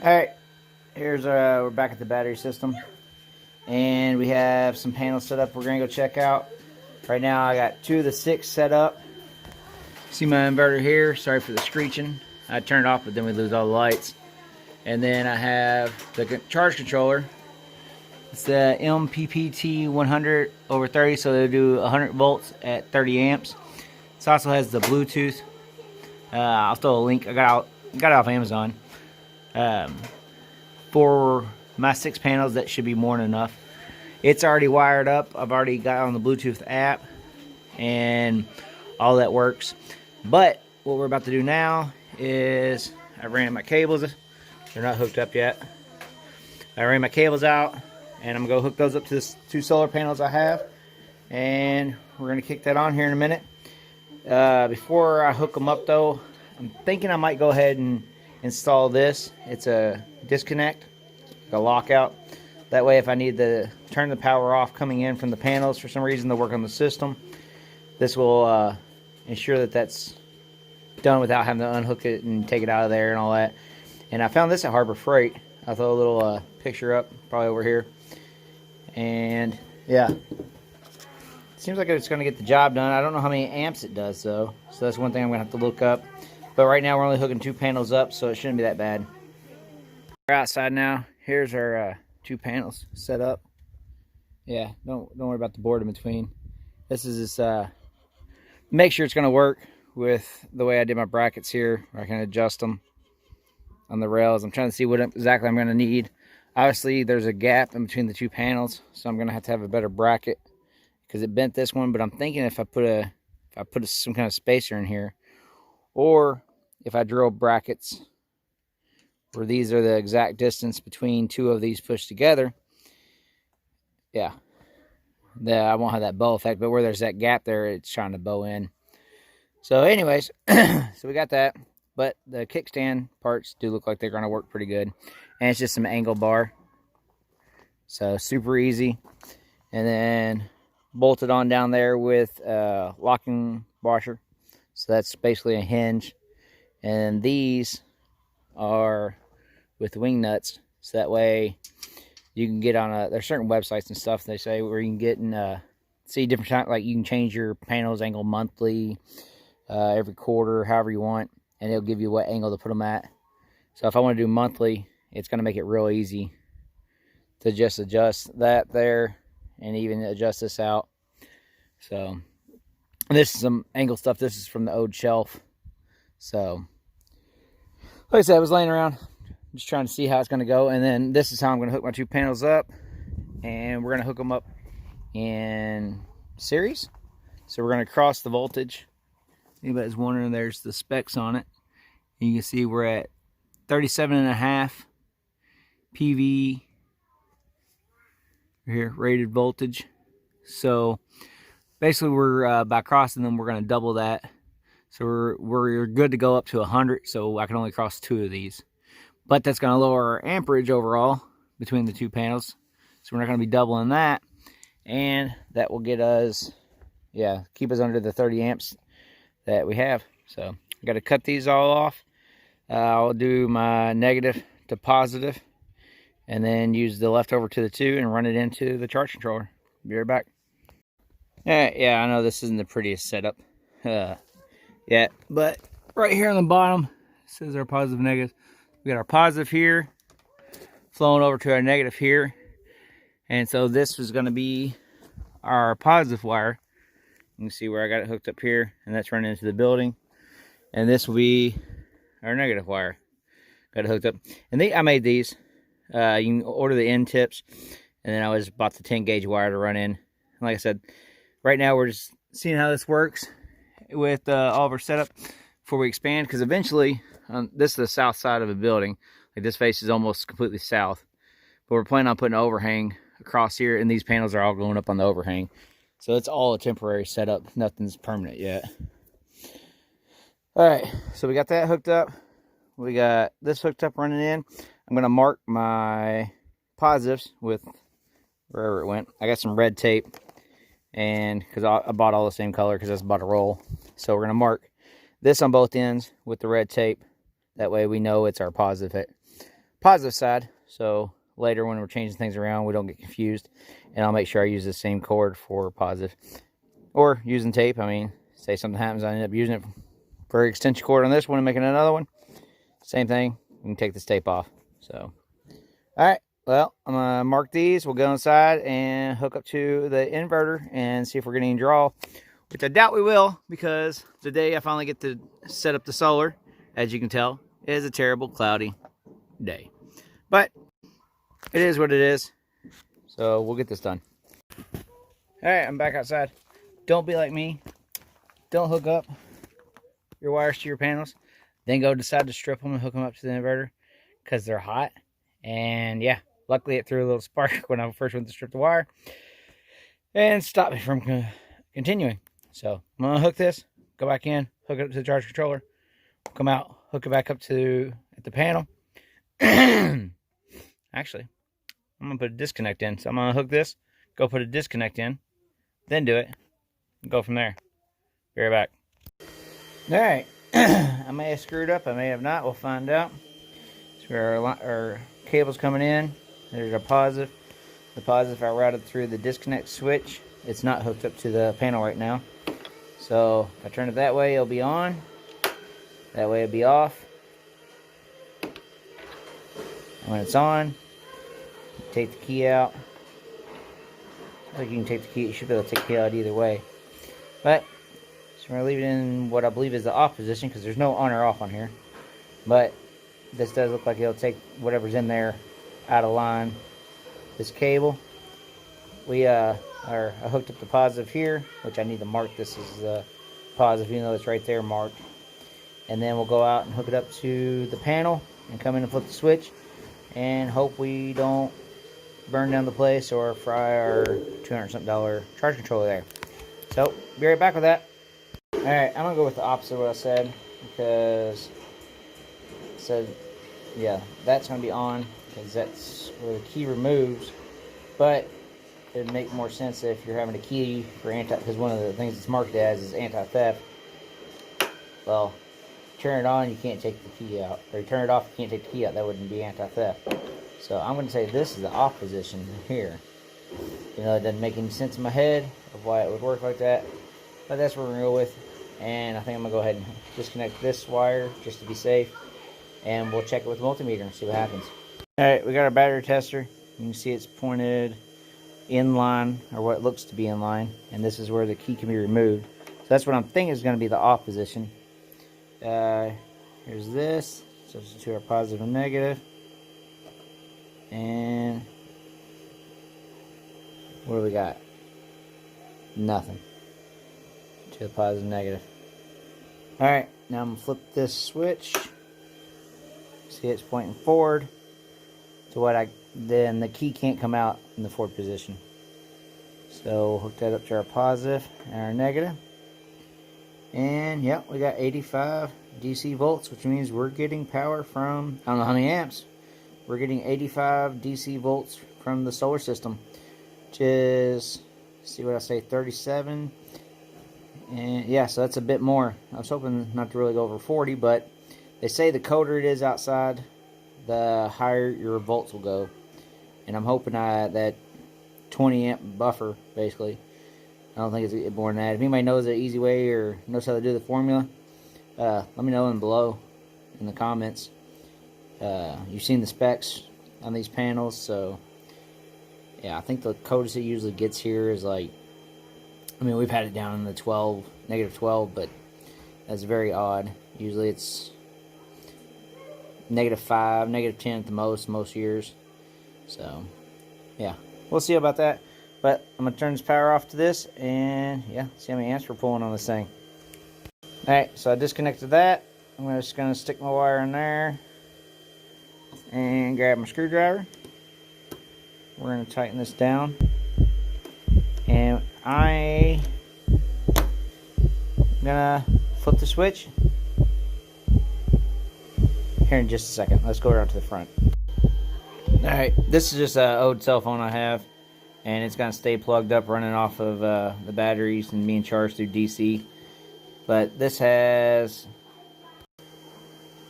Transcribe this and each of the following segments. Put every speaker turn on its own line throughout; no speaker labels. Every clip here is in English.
Alright, here's we're back at the battery system. And we have some panels set up we're going to go check out. Right now I got 2 of the 6 set up. See my inverter here, sorry for the screeching. I turned it off, but then we lose all the lights. And then I have the charge controller. It's the MPPT 100 over 30, so they'll do 100 volts at 30 amps. This also has the Bluetooth. I'll throw a link. I got it off Amazon. For my 6 panels, that should be more than enough. It's already wired up. I've already got on the Bluetooth app, and all that works. But what we're about to do now is I ran my cables. They're not hooked up yet. I ran my cables out, and I'm going to hook those up to the 2 solar panels I have. And we're going to kick that on here in a minute. Before I hook them up, though, I'm thinking I might go ahead and install this. It's a disconnect, a lockout. That way, if I need to turn the power off coming in from the panels for some reason to work on the system, this will ensure that that's done without having to unhook it and take it out of there and all that. And I found this at Harbor Freight. I'll throw a little picture up, probably over here. And yeah, seems like it's going to get the job done. I don't know how many amps it does, though. So that's one thing I'm going to have to look up. But right now we're only hooking 2 panels up, so it shouldn't be that bad. We're outside now. Here's our 2 panels set up. Yeah, don't worry about the board in between. This is this. Make sure it's going to work with the way I did my brackets here, where I can adjust them on the rails. I'm trying to see what exactly I'm going to need. Obviously, there's a gap in between the 2 panels, so I'm going to have a better bracket because it bent this one. But I'm thinking if I put some kind of spacer in here, or if I drill brackets where these are the exact distance between 2 of these pushed together, yeah, I won't have that bow effect. But where there's that gap there, it's trying to bow in. So anyways, so we got that. But the kickstand parts do look like they're going to work pretty good. And it's just some angle bar. So super easy. And then bolted on down there with a locking washer. So that's basically a hinge. And these are with wing nuts. So that way you can get on there's certain websites and stuff they say where you can get and see different times. Like you can change your panels angle monthly, every quarter, however you want. And it'll give you what angle to put them at. So if I want to do monthly, it's going to make it real easy to just adjust that there and even adjust this out. So this is some angle stuff. This is from the old shelf. So like I said, I was laying around just trying to see how it's going to go. And then this is how I'm going to hook my 2 panels up. And we're going to hook them up in series. So we're going to cross the voltage. Anybody's wondering, there's the specs on it. And you can see we're at 37.5 PV here, rated voltage. So basically we're by crossing them, we're going to double that. So we're good to go up to 100. So I can only cross 2 of these. But that's going to lower our amperage overall between the 2 panels. So we're not going to be doubling that. And that will get us, yeah, keep us under the 30 amps that we have. So I got to cut these all off. I'll do my negative to positive and then use the leftover to the 2 and run it into the charge controller. Be right back. Yeah, I know this isn't the prettiest setup yet, but right here on the bottom it says our positive, negative. We got our positive here flowing over to our negative here, and so this was going to be our positive wire. You can see where I got it hooked up here, and that's running into the building. And this will be our negative wire. Got it hooked up. And I made these. You can order the end tips, and then I just bought the 10 gauge wire to run in. And like I said, right now we're just seeing how this works with all of our setup before we expand. Because eventually, this is the south side of a building. Like this face is almost completely south. But we're planning on putting an overhang across here, and these panels are all going up on the overhang. So it's all a temporary setup. Nothing's permanent yet. Alright, so we got that hooked up. We got this hooked up running in. I'm going to mark my positives with wherever it went. I got some red tape. And because I bought all the same color because I just bought a roll. So we're going to mark this on both ends with the red tape. That way we know it's our positive hit. positive side. So later when we're changing things around, we don't get confused. And I'll make sure I use the same cord for positive. Or using tape. I mean, say something happens, I end up using it for extension cord on this one and making another one. Same thing. We can take this tape off. So, alright. Well, I'm going to mark these. We'll go inside and hook up to the inverter and see if we're getting any draw. Which I doubt we will, because today I finally get to set up the solar. As you can tell, it is a terrible cloudy day. But it is what it is. So we'll get this done. Alright, I'm back outside. Don't be like me. Don't hook up your wires to your panels. Then go decide to strip them and hook them up to the inverter. Because they're hot. And yeah, luckily it threw a little spark when I first went to strip the wire. And stopped me from continuing. So I'm going to hook this. Go back in. Hook it up to the charge controller. Come out. Hook it back up to at the panel. Actually, I'm going to put a disconnect in. So I'm going to hook this. Go put a disconnect in. Then do it. And go from there. Be right back. Alright. I may have screwed up. I may have not. We'll find out. So our cable's coming in. There's a positive. The positive I routed through the disconnect switch. It's not hooked up to the panel right now. So if I turn it that way, it'll be on. That way it'll be off. And when it's on, take the key out. I think you can take the key. You should be able to take the key out either way. But so we're going to leave it in what I believe is the off position, because there's no on or off on here. But this does look like it'll take whatever's in there out of line. This cable, I hooked up the positive here, which I need to mark this as the positive, even though it's right there marked. And then we'll go out and hook it up to the panel and come in and flip the switch and hope we don't burn down the place or fry our $200-something charge controller there. So, be right back with that. Alright, I'm going to go with the opposite of what I said, because it said, yeah, that's going to be on, because that's where the key removes. But it would make more sense if you're having a key for because one of the things it's marked as is anti-theft. Well, turn it on, you can't take the key out. Or you turn it off, you can't take the key out. That wouldn't be anti-theft. So I'm going to say this is the off position here. You know, it doesn't make any sense in my head of why it would work like that. But that's what we're going to go with. And I think I'm going to go ahead and disconnect this wire just to be safe. And we'll check it with the multimeter and see what happens. Alright, we got our battery tester. You can see it's pointed in line, or what looks to be in line. And this is where the key can be removed. So that's what I'm thinking is going to be the off position. Here's this. Substitute our positive and negative. And what do we got? Nothing. To the positive and negative. Alright, now I'm going to flip this switch. See, it's pointing forward to what then the key can't come out in the forward position. So we'll hook that up to our positive and our negative. And yep, we got 85 DC volts, which means we're getting power from, I don't know how many amps. We're getting 85 DC volts from the solar system, which is, see what I say, 37. And yeah, so that's a bit more. I was hoping not to really go over 40, but they say the colder it is outside, the higher your volts will go. And I'm hoping that 20 amp buffer, basically. I don't think it's more than that. If anybody knows the easy way or knows how to do the formula, let me know below in the comments. You've seen the specs on these panels, so yeah, I think the coldest it usually gets here is like, I mean, we've had it down in the negative 12, but that's very odd. Usually it's negative 5, negative 10 at the most years. So yeah, we'll see about that. But I'm going to turn this power off to this and yeah, see how many amps we're pulling on this thing. Alright, so I disconnected that. I'm just going to stick my wire in there and grab my screwdriver. We're going to tighten this down. And I'm going to flip the switch here in just a second. Let's go around to the front. Alright, this is just an old cell phone I have. And it's going to stay plugged up, running off of the batteries and being charged through DC. But this has,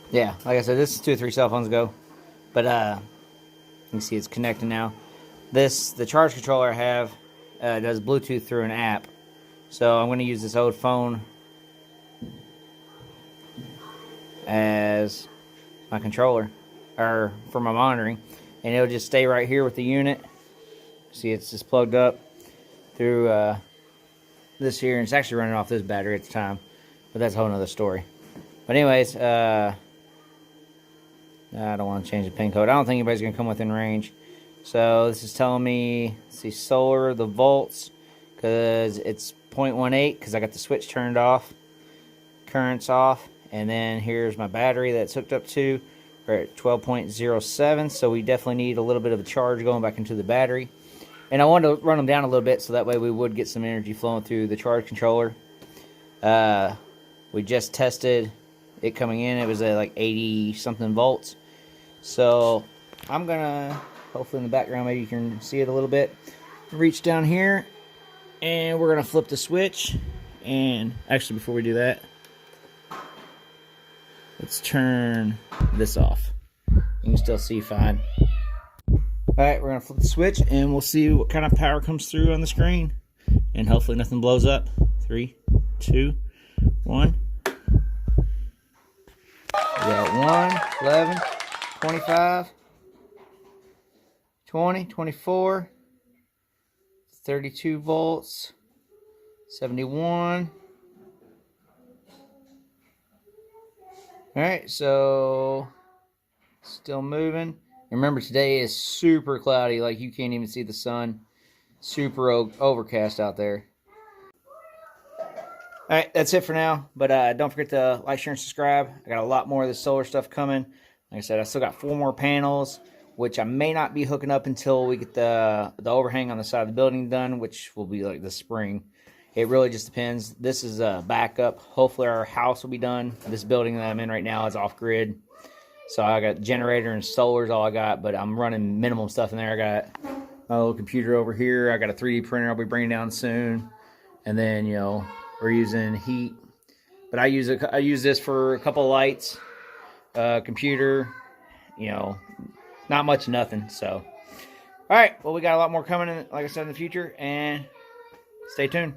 yeah, like I said, this is 2 or 3 cell phones ago. But you can see it's connecting now. The charge controller I have does Bluetooth through an app. So I'm going to use this old phone as my controller, or for my monitoring, and it'll just stay right here with the unit. See, it's just plugged up through this here, and it's actually running off this battery at the time, but that's a whole nother story. But anyways, I don't want to change the pin code. I don't think anybody's going to come within range. So this is telling me, let's see, solar, the volts, because it's 0.18, because I got the switch turned off, current's off. And then here's my battery that's hooked up to. We're at 12.07, so we definitely need a little bit of a charge going back into the battery. And I wanted to run them down a little bit so that way we would get some energy flowing through the charge controller. We just tested it coming in. It was at like 80 something volts. So I'm gonna, hopefully in the background maybe you can see it a little bit, reach down here and we're gonna flip the switch. And actually, before we do that, let's turn this off. You can still see fine. Alright, we're going to flip the switch and we'll see what kind of power comes through on the screen. And hopefully nothing blows up. 3, 2, 1. We got 1, 11, 25, 20, 24, 32 volts, 71. Alright, so still moving. Remember, today is super cloudy, like you can't even see the sun. Super overcast out there. Alright, that's it for now. But don't forget to like, share, and subscribe. I got a lot more of this solar stuff coming. Like I said, I still got 4 more panels, which I may not be hooking up until we get the overhang on the side of the building done, which will be like the spring. It really just depends. This is a backup. Hopefully our house will be done. This building that I'm in right now is off-grid. So I got generator and solar is all I got, but I'm running minimum stuff in there. I got my little computer over here. I got a 3D printer I'll be bringing down soon. And then, you know, we're using heat. But I use this for a couple of lights, computer, you know, not much, nothing. So, all right. Well, we got a lot more coming in, like I said, in the future. And stay tuned.